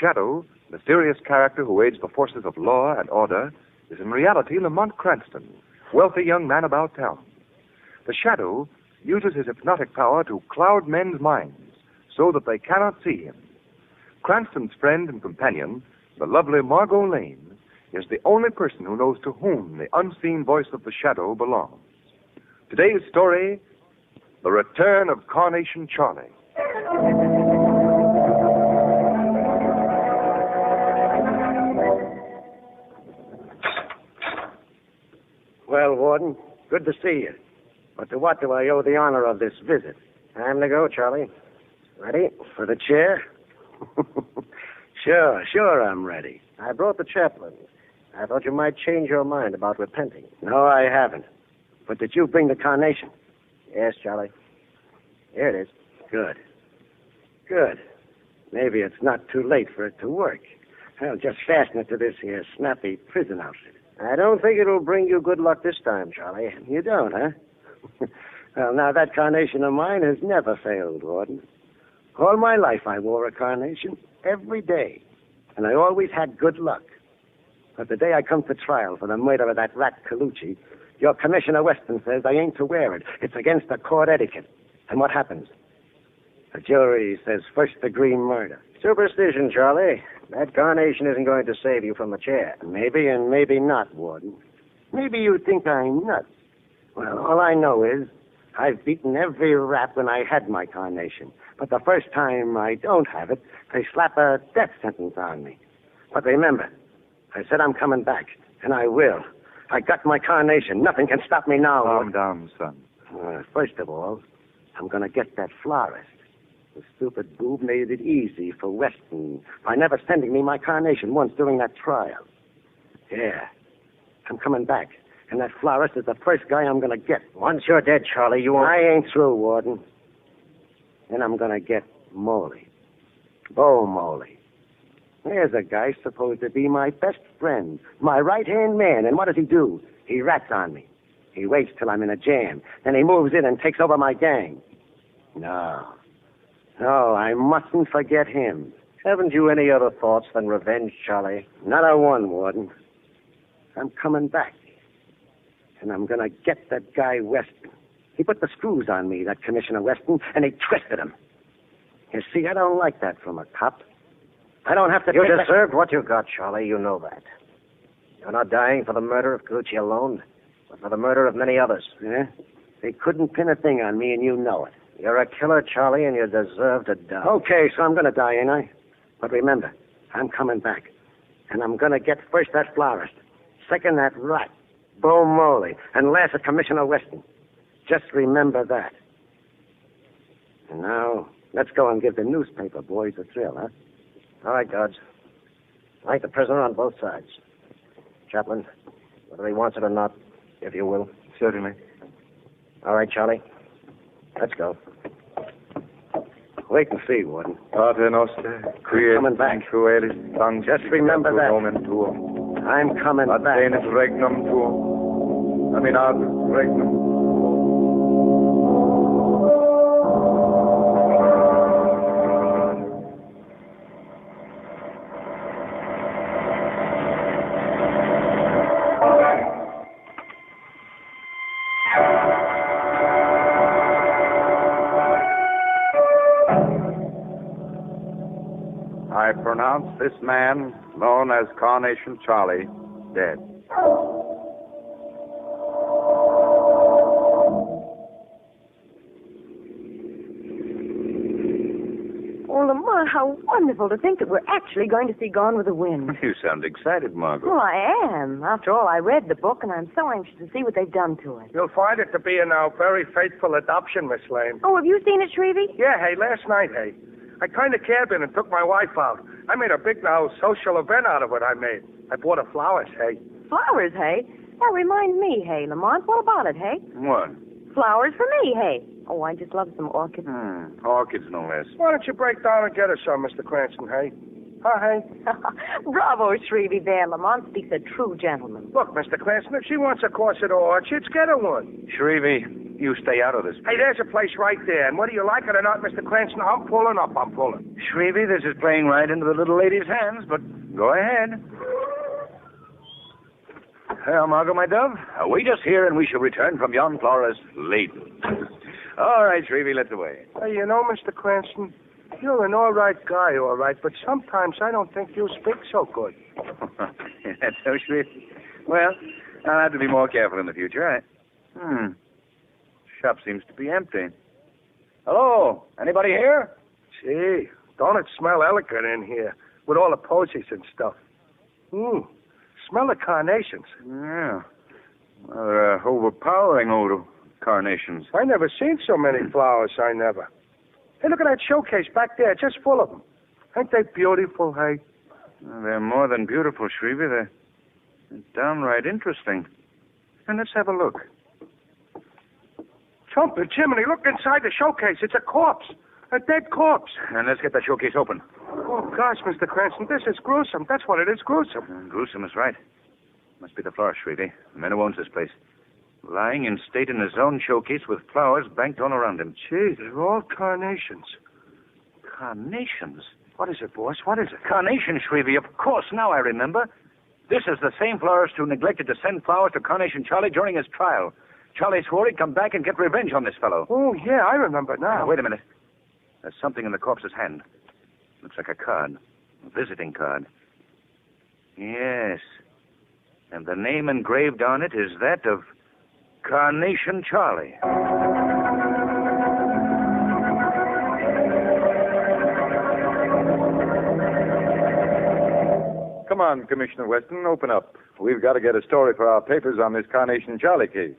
shadow, mysterious character who aids the forces of law and order, is in reality Lamont Cranston, wealthy young man about town. The shadow uses his hypnotic power to cloud men's minds so that they cannot see him. Cranston's friend and companion, the lovely Margo Lane, is the only person who knows to whom the unseen voice of the shadow belongs. Today's story, The Return of Carnation Charlie. Well, Warden, good to see you. But to what do I owe the honor of this visit? Time to go, Charlie. Ready for the chair? Sure, I'm ready. I brought the chaplain. I thought you might change your mind about repenting. No, I haven't. But did you bring the carnation? Yes, Charlie. Here it is. Good. Maybe it's not too late for it to work. I'll just fasten it to this here snappy prison outfit. I don't think it'll bring you good luck this time, Charlie. You don't, huh? Well, now, that carnation of mine has never failed, Warden. All my life I wore a carnation every day, and I always had good luck. But the day I come to trial for the murder of that rat Colucci, your Commissioner Weston says I ain't to wear it. It's against the court etiquette. And what happens? The jury says first-degree murder. Superstition, Charlie. That carnation isn't going to save you from the chair. Maybe and maybe not, Warden. Maybe you think I'm nuts. Well, all I know is I've beaten every rap when I had my carnation. But the first time I don't have it, they slap a death sentence on me. But remember, I said I'm coming back, and I will. I got my carnation. Nothing can stop me now. Calm down, son. First of all, I'm going to get that florist. The stupid boob made it easy for Weston by never sending me my carnation once during that trial. Yeah, I'm coming back, and that florist is the first guy I'm going to get. Once you're dead, Charlie, you won't... I ain't through, Warden. Then I'm going to get Moley. Bo Moley. There's a guy supposed to be my best friend, my right-hand man, and what does he do? He rats on me. He waits till I'm in a jam, then he moves in and takes over my gang. No, I mustn't forget him. Haven't you any other thoughts than revenge, Charlie? Not a one, Warden. I'm coming back, and I'm going to get that guy Weston. He put the screws on me, that Commissioner Weston, and he twisted them. You see, I don't like that from a cop. I don't have to... You deserved what you got, Charlie. You know that. You're not dying for the murder of Colucci alone, but for the murder of many others. Yeah? They couldn't pin a thing on me, and you know it. You're a killer, Charlie, and you deserve to die. Okay, so I'm going to die, ain't I? But remember, I'm coming back. And I'm going to get first that florist, second that rat, Bo Moley, and last at Commissioner Weston. Just remember that. And now, let's go and give the newspaper boys a thrill, huh? All right, Dodge. Like the prisoner on both sides. Chaplain, whether he wants it or not, if you will. Certainly. All right, Charlie. Let's go. Wait and see, Warden. Pater Noster, quiet coming back. Just remember that. I'm coming back. Ad regnum tuum. I mean, ad regnum. I pronounce this man, known as Carnation Charlie, dead. Oh, Lamont, how wonderful to think that we're actually going to see Gone with the Wind. You sound excited, Margo. Well, I am. After all, I read the book, and I'm so anxious to see what they've done to it. You'll find it to be in our very faithful adoption, Miss Lane. Oh, have you seen it, Shrevey? Yeah, hey, last night, hey. I kind of cabbed in and took my wife out. I made a big now social event out of it I made. I bought her flowers, hey. Flowers, hey? That reminds me, hey, Lamont. What about it, hey? What? Flowers for me, hey. Oh, I just love some orchids. Orchids, no less. Why don't you break down and get us some, Mr. Cranston, hey? Huh, hey? Bravo, Shrevey there. Lamont speaks a true gentleman. Look, Mr. Cranston, if she wants a course at orchids, get her one. Shrevey, You stay out of this. Hey, there's a place right there, and whether you like it or not, Mr. Cranston, I'm pulling up. Shrevey, this is playing right into the little lady's hands, but go ahead. Well, Margo, my dove, await us here, and we shall return from yon forest laden. All right, Shrevey, let's away. Hey, you know, Mr. Cranston, you're an all right guy, all right, but sometimes I don't think you speak so good. That's so, Shrevey. Well, I'll have to be more careful in the future. Shop seems to be empty. Hello? Anybody here? Gee, don't it smell elegant in here with all the posies and stuff? Smell the carnations. Yeah. Well, they're overpowering odor. Carnations. I never seen so many flowers, I never. Hey, look at that showcase back there, just full of them. Ain't they beautiful, hey? Well, they're more than beautiful, Shrevey. They're downright interesting. And let's have a look. Trumpet, Jiminy, look inside the showcase. It's a corpse. A dead corpse. And let's get that showcase open. Oh, gosh, Mr. Cranston, this is gruesome. That's what it is, gruesome. Gruesome is right. Must be the florist, Shrevey. The man who owns this place. Lying in state in his own showcase with flowers banked all around him. Gee, they're all carnations. Carnations? What is it, boss? What is it? Carnation, Shrevey. Of course, now I remember. This is the same florist who neglected to send flowers to Carnation Charlie during his trial. Charlie swore he'd come back and get revenge on this fellow. Oh, yeah, I remember now. Now, wait a minute. There's something in the corpse's hand. Looks like a card. A visiting card. Yes. And the name engraved on it is that of Carnation Charlie. Come on, Commissioner Weston, open up. We've got to get a story for our papers on this Carnation Charlie case.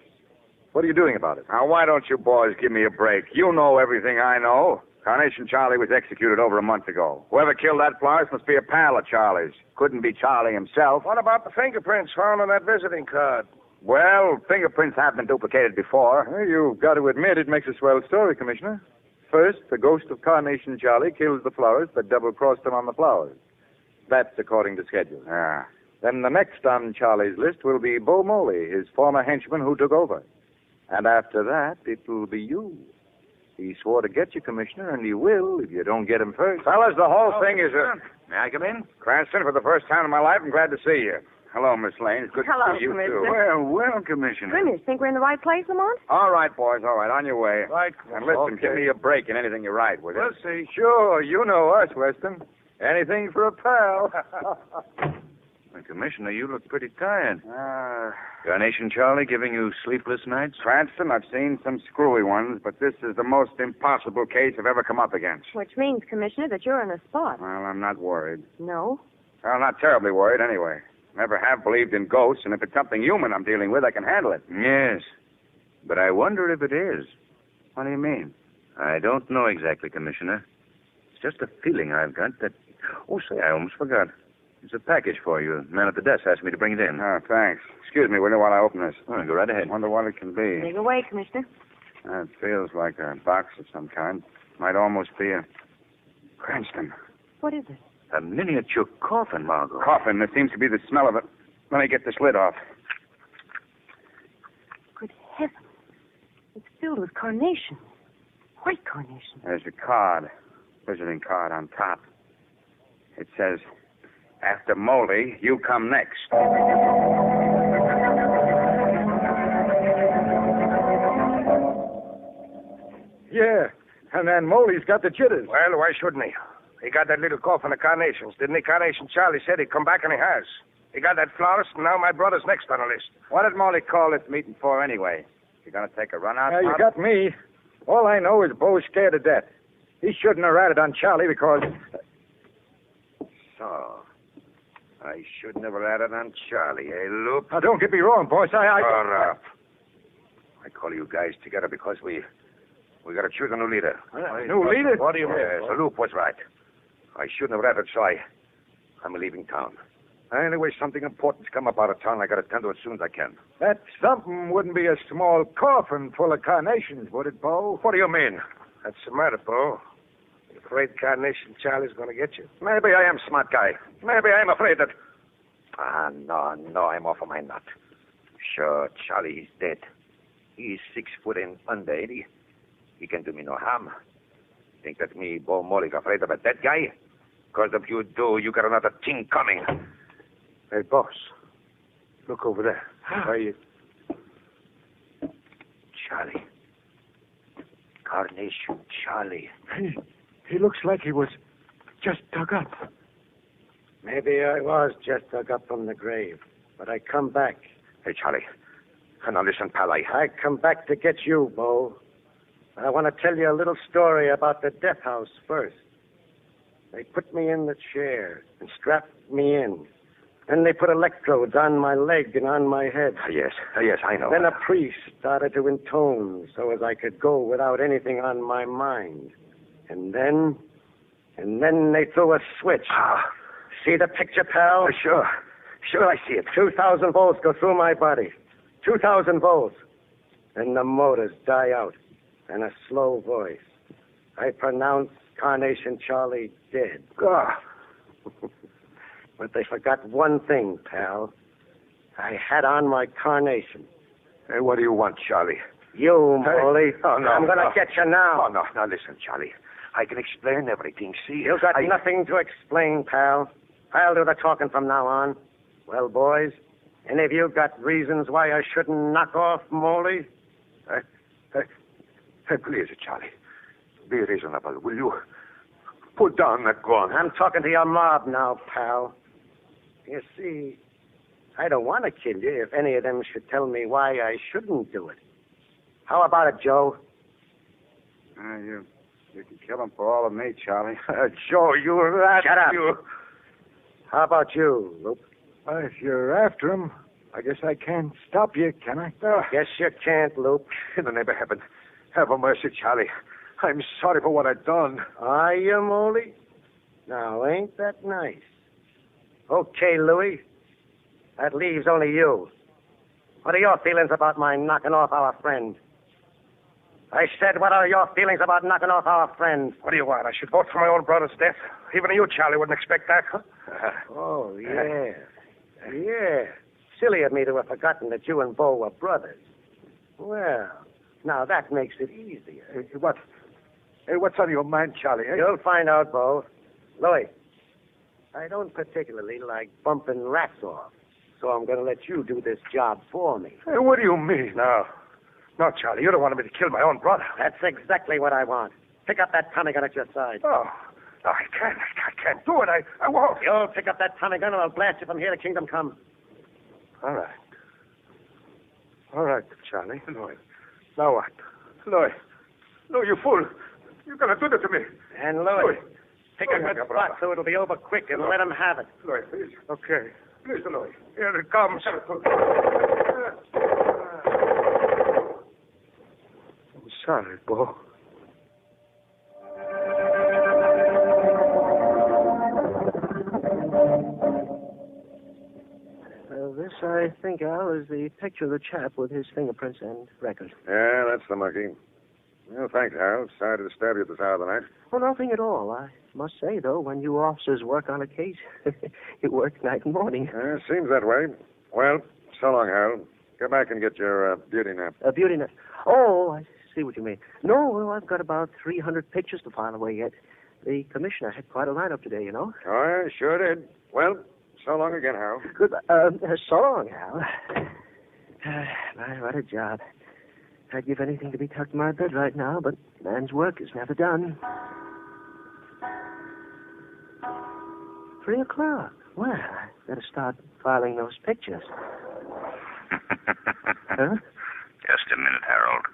What are you doing about it? Now, why don't you boys give me a break? You know everything I know. Carnation Charlie was executed over a month ago. Whoever killed that florist must be a pal of Charlie's. Couldn't be Charlie himself. What about the fingerprints found on that visiting card? Well, fingerprints have been duplicated before. Well, you've got to admit it makes a swell story, Commissioner. First, the ghost of Carnation Charlie kills the florist but double-crossed him on the flowers. That's according to schedule. Ah. Then the next on Charlie's list will be Bo Moley, his former henchman who took over. And after that, it will be you. He swore to get you, Commissioner, and he will if you don't get him first. Fellas, the whole thing is a... May I come in? Cranston, for the first time in my life, I'm glad to see you. Hello, Miss Lane. It's good Hello, to see you, Commissioner. too. Well, Commissioner. Goodness, think we're in the right place, Lamont? All right, boys, all right. On your way. Right. And listen, give me a break in anything you write, will you? Let's see. Sure, you know us, Weston. Anything for a pal. Well, Commissioner, you look pretty tired. Carnation Charlie giving you sleepless nights? Cranston, I've seen some screwy ones, but this is the most impossible case I've ever come up against. Which means, Commissioner, that you're in a spot. Well, I'm not worried. No? Well, not terribly worried, anyway. Never have believed in ghosts, and if it's something human I'm dealing with, I can handle it. Yes. But I wonder if it is. What do you mean? I don't know exactly, Commissioner. It's just a feeling I've got that... Oh, say, I almost forgot. There's a package for you. The man at the desk asked me to bring it in. Oh, thanks. Excuse me, will you, while I open this? Oh, go right ahead. Wonder what it can be. Take away, Commissioner. It feels like a box of some kind. Might almost be a... Cranston. What is it? A miniature coffin, Margo. Coffin. There seems to be the smell of it. Let me get this lid off. Good heavens. It's filled with carnation. White carnation. There's a card. Visiting card on top. It says, after Moldy, you come next. Yeah, and then Moley's got the jitters. Well, why shouldn't he? He got that little coffin of carnations. Didn't he? Carnation Charlie said he'd come back, and he has. He got that florist, and now my brother's next on the list. What did Molly call this meeting for anyway? You gonna take a run out? You got me. All I know is Bo's scared to death. He shouldn't have ratted on Charlie because... So, I should never have it on Charlie, eh, Luke? Now, don't get me wrong, boss. I call you guys together because we got to choose a new leader. New leader? What do you mean? So Luke was right. I shouldn't have ratted, so I'm leaving town. Anyway, something important's come up out of town. I got to attend to it as soon as I can. That something wouldn't be a small coffin full of carnations, would it, Bo? What do you mean? That's the matter, Bo. You afraid Carnation Charlie's going to get you? Maybe I am smart guy. Maybe I'm afraid that... No, I'm off of my nut. Sure, Charlie, he's dead. He's 6 foot and under, ain't he? He can do me no harm. Think that me, Bo Molly's afraid of a dead guy? Because if you do, you got another thing coming. Hey, boss. Look over there. Charlie. Carnation Charlie. He looks like he was just dug up. Maybe I was just dug up from the grave, but I come back. Hey, Charlie. Now listen, pal, I come back to get you, Bo. I want to tell you a little story about the death house first. They put me in the chair and strapped me in. Then they put electrodes on my leg and on my head. Yes, I know. Then a priest started to intone so as I could go without anything on my mind. And then they threw a switch. See the picture, pal? Sure, I see it. 2,000 volts go through my body. 2,000 volts. And the motors die out. And a slow voice. I pronounce Carnation Charlie dead. But they forgot one thing, pal. I had on my carnation. Hey, what do you want, Charlie? You, Molly. Oh, no. I'm going to get you now. Oh, no. Now, listen, Charlie. I can explain everything. See? You got nothing to explain, pal. I'll do the talking from now on. Well, boys, any of you got reasons why I shouldn't knock off Molly? Hey, please, Charlie. Be reasonable, will you? Put down that gun. I'm talking to your mob now, pal. You see, I don't want to kill you if any of them should tell me why I shouldn't do it. How about it, Joe? You can kill him for all of me, Charlie. Joe, you rat. Shut up. You. How about you, Luke? If you're after him, I guess I can't stop you, can I? Yes, you can't, Luke. In the name of heaven, have a mercy, Charlie. I'm sorry for what I've done. Are you, Molly? Now, ain't that nice? Okay, Louie. That leaves only you. What are your feelings about my knocking off our friend? I said, what are your feelings about knocking off our friend? What do you want? I should vote for my own brother's death? Even you, Charlie, wouldn't expect that, huh? Oh, yeah. Yeah. Silly of me to have forgotten that you and Bo were brothers. Well, now that makes it easier. What's on your mind, Charlie? You'll find out, Bo. Louie, I don't particularly like bumping rats off, so I'm going to let you do this job for me. Hey, what do you mean? No, Charlie, you don't want me to kill my own brother. That's exactly what I want. Pick up that Tommy gun at your side. Oh, I can't do it. I won't. You'll pick up that Tommy gun and I'll blast you from here to Kingdom Come. All right, Charlie. Louie. Now what? Louie, you fool. You're going to do this to me. And Louie, pick a good spot so it'll be over quick and let him have it. Louie, please. Okay. Please, Louie. Here it comes. I'm sorry, Bo. This, I think, Al, is the picture of the chap with his fingerprints and record. Yeah, that's the monkey. Well, thanks, Harold. Sorry to disturb you at this hour of the night. Well, nothing at all. I must say, though, when you officers work on a case, you work night and morning. Seems that way. Well, so long, Harold. Go back and get your beauty nap. Beauty nap? Oh, I see what you mean. No, well, I've got about 300 pictures to file away yet. The commissioner had quite a lineup today, you know. Oh, I sure did. Well, so long again, Harold. Good. So long, Hal. What a job. I'd give anything to be tucked in my bed right now, but man's work is never done. 3 o'clock. Well, I better start filing those pictures. Huh? Just a minute, Harold.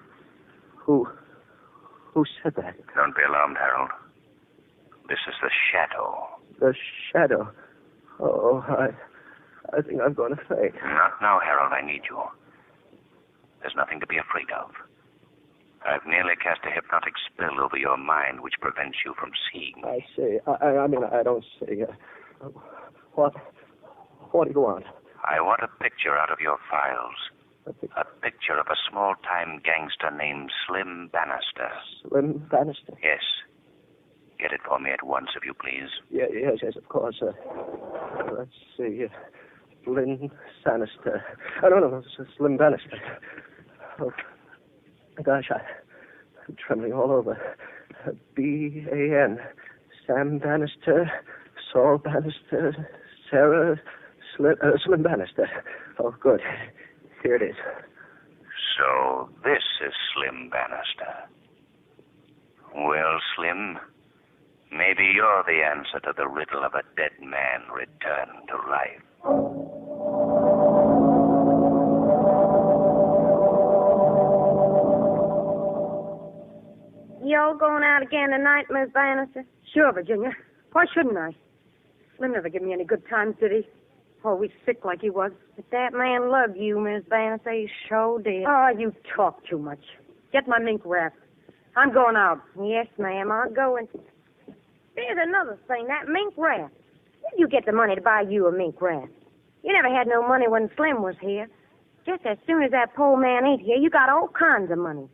Who said that? Don't be alarmed, Harold. This is the shadow. The shadow? Oh, I think I'm going to faint. Not now, Harold. I need you. There's nothing to be afraid of. I've nearly cast a hypnotic spell over your mind which prevents you from seeing. I see. I mean, I don't see. What do you want? I want a picture out of your files. A picture of a small-time gangster named Slim Bannister. Slim Bannister? Yes. Get it for me at once, if you please. Yes, of course. Let's see. Slim Bannister. No, Slim Bannister. Gosh, I'm trembling all over. B-A-N. Sam Bannister, Saul Bannister, Sarah Slim Bannister. Oh, good. Here it is. So this is Slim Bannister. Well, Slim, maybe you're the answer to the riddle of a dead man returned to life. You all going out again tonight, Miss Bannister? Sure, Virginia. Why shouldn't I? Slim never give me any good times, did he? Always sick like he was. But that man loved you, Miss Bannister. He sure did. Oh, you talk too much. Get my mink wrap. I'm going out. Yes, ma'am, I'll go and... There's another thing, that mink wrap. Where'd you get the money to buy you a mink wrap? You never had no money when Slim was here. Just as soon as that poor man ain't here, you got all kinds of money.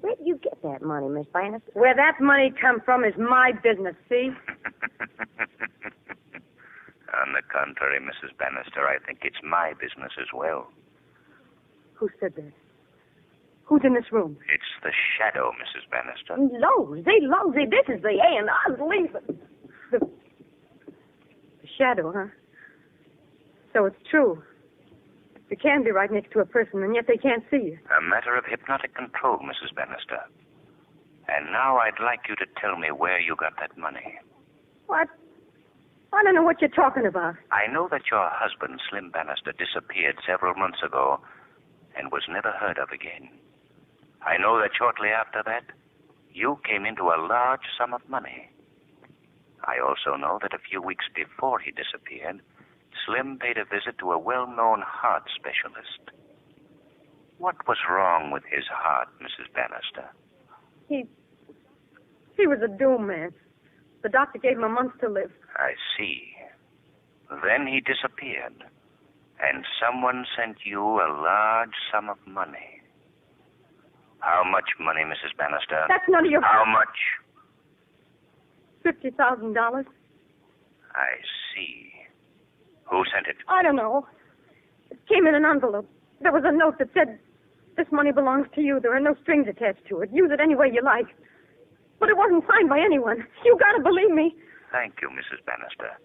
Where'd you get that money, Miss Bannister? Where that money come from is my business, see? On the contrary, Mrs. Bannister, I think it's my business as well. Who said that? Who's in this room? It's the shadow, Mrs. Bannister. Lousy, this is the end. I'm leaving. The shadow, huh? So it's true. You can be right next to a person, and yet they can't see you. A matter of hypnotic control, Mrs. Bannister. And now I'd like you to tell me where you got that money. What? I don't know what you're talking about. I know that your husband, Slim Bannister, disappeared several months ago and was never heard of again. I know that shortly after that, you came into a large sum of money. I also know that a few weeks before he disappeared, Slim paid a visit to a well-known heart specialist. What was wrong with his heart, Mrs. Bannister? He was a doom man. The doctor gave him a month to live. I see. Then he disappeared, and someone sent you a large sum of money. How much money, Mrs. Bannister? That's none of your... How much? $50,000. I see. Who sent it? I don't know. It came in an envelope. There was a note that said, "This money belongs to you. There are no strings attached to it. Use it any way you like." But it wasn't signed by anyone. You gotta believe me. Thank you, Mrs. Bannister.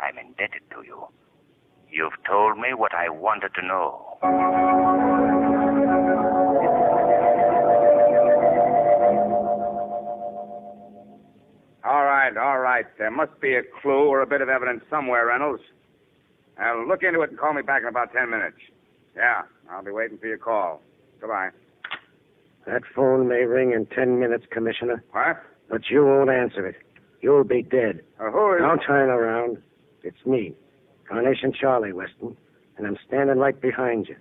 I'm indebted to you. You've told me what I wanted to know. All right. There must be a clue or a bit of evidence somewhere, Reynolds. I'll look into it and call me back in about 10 minutes. Yeah, I'll be waiting for your call. Goodbye. That phone may ring in 10 minutes, Commissioner. What? But you won't answer it. You'll be dead. Who is... Don't turn around. It's me, Carnation Charlie, Weston, and I'm standing right behind you.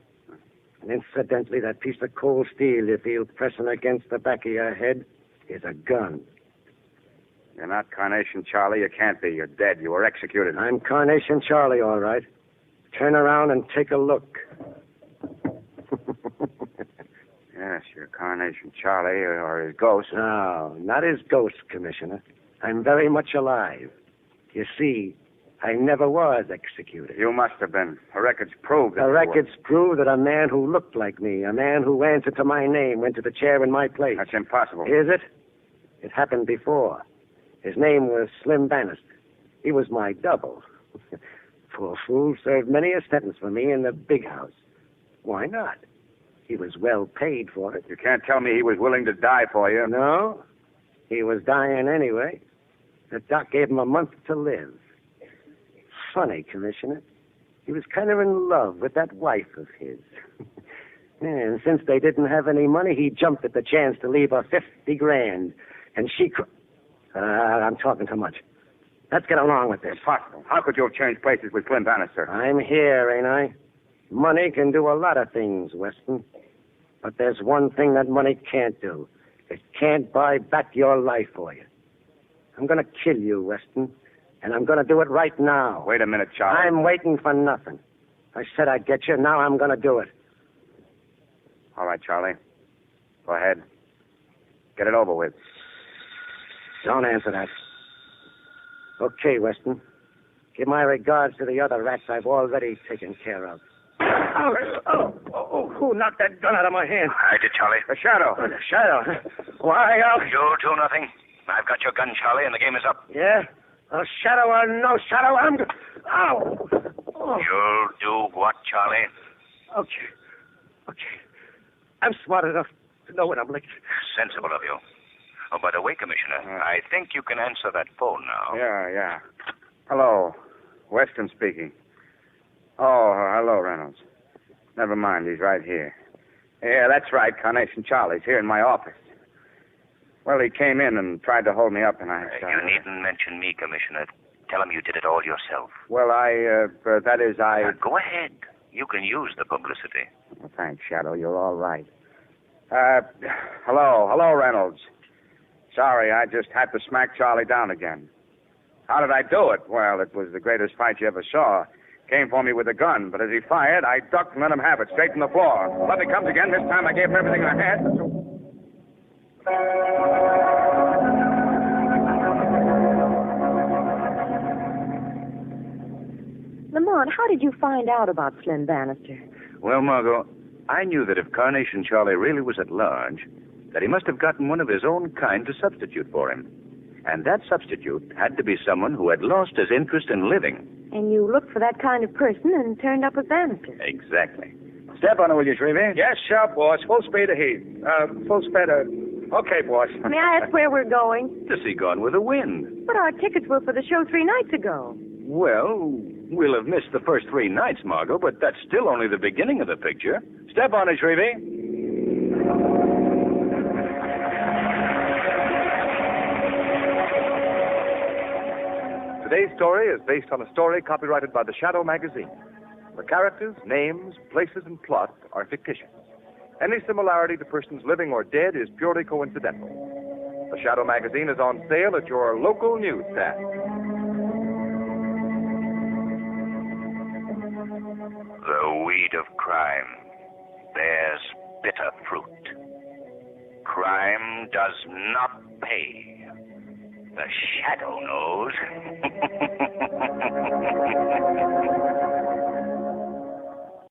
And incidentally, that piece of cold steel you feel pressing against the back of your head is a gun. You're not Carnation Charlie. You can't be. You're dead. You were executed. I'm Carnation Charlie, all right. Turn around and take a look. Yes, you're Carnation Charlie or his ghost. No, not his ghost, Commissioner. I'm very much alive. You see, I never was executed. You must have been. The records prove that The you records were. prove that a man who looked like me, a man who answered to my name, went to the chair in my place. That's impossible. Is it? It happened before. His name was Slim Bannister. He was my double. Poor fool served many a sentence for me in the big house. Why not? He was well paid for it. You can't tell me he was willing to die for you. No, he was dying anyway. The doc gave him a month to live. Funny, Commissioner. He was kind of in love with that wife of his. And since they didn't have any money, he jumped at the chance to leave her $50,000. And she... I'm talking too much. Let's get along with this. Impossible. How could you have changed places with Slim Bannister? I'm here, ain't I? Money can do a lot of things, Weston. But there's one thing that money can't do. It can't buy back your life for you. I'm going to kill you, Weston. And I'm going to do it right now. Wait a minute, Charlie. I'm waiting for nothing. I said I'd get you. Now I'm going to do it. All right, Charlie. Go ahead. Get it over with. Don't answer that. Okay, Weston. Give my regards to the other rats I've already taken care of. Who knocked that gun out of my hand? I did, Charlie. The shadow. The shadow. Why, You'll do nothing. I've got your gun, Charlie, and the game is up. Yeah? A shadow or no shadow, I'm... Ow! Oh. You'll do what, Charlie? Okay. I'm smart enough to know when I'm licked. Sensible of you. Oh, by the way, Commissioner, I think you can answer that phone now. Yeah. Hello. Weston speaking. Oh, hello, Reynolds. Never mind, he's right here. Yeah, that's right, Carnation Charlie's here in my office. Well, he came in and tried to hold me up, and I... You needn't mention me, Commissioner. Tell him you did it all yourself. Well, that is, Go ahead. You can use the publicity. Well, thanks, Shadow. You're all right. Hello, Reynolds. Sorry, I just had to smack Charlie down again. How did I do it? Well, it was the greatest fight you ever saw. Came for me with a gun, but as he fired, I ducked and let him have it straight from the floor. But he comes again. This time I gave him everything I had. Lamont, how did you find out about Slim Bannister? Well, Margo, I knew that if Carnation Charlie really was at large, that he must have gotten one of his own kind to substitute for him. And that substitute had to be someone who had lost his interest in living. And you looked for that kind of person and turned up with Bannister. Exactly. Step on it, will you, Shrevey? Yes, sure, boss. Full speed ahead. Okay, boss. May I ask where we're going? To see Gone with the Wind. But our tickets were for the show 3 nights ago. Well, we'll have missed the first 3 nights, Margo, but that's still only the beginning of the picture. Step on it, Shrevey. Today's story is based on a story copyrighted by the Shadow magazine. The characters, names, places, and plot are fictitious. Any similarity to persons living or dead is purely coincidental. The Shadow magazine is on sale at your local newsstand. The weed of crime bears bitter fruit. Crime does not pay. The Shadow knows.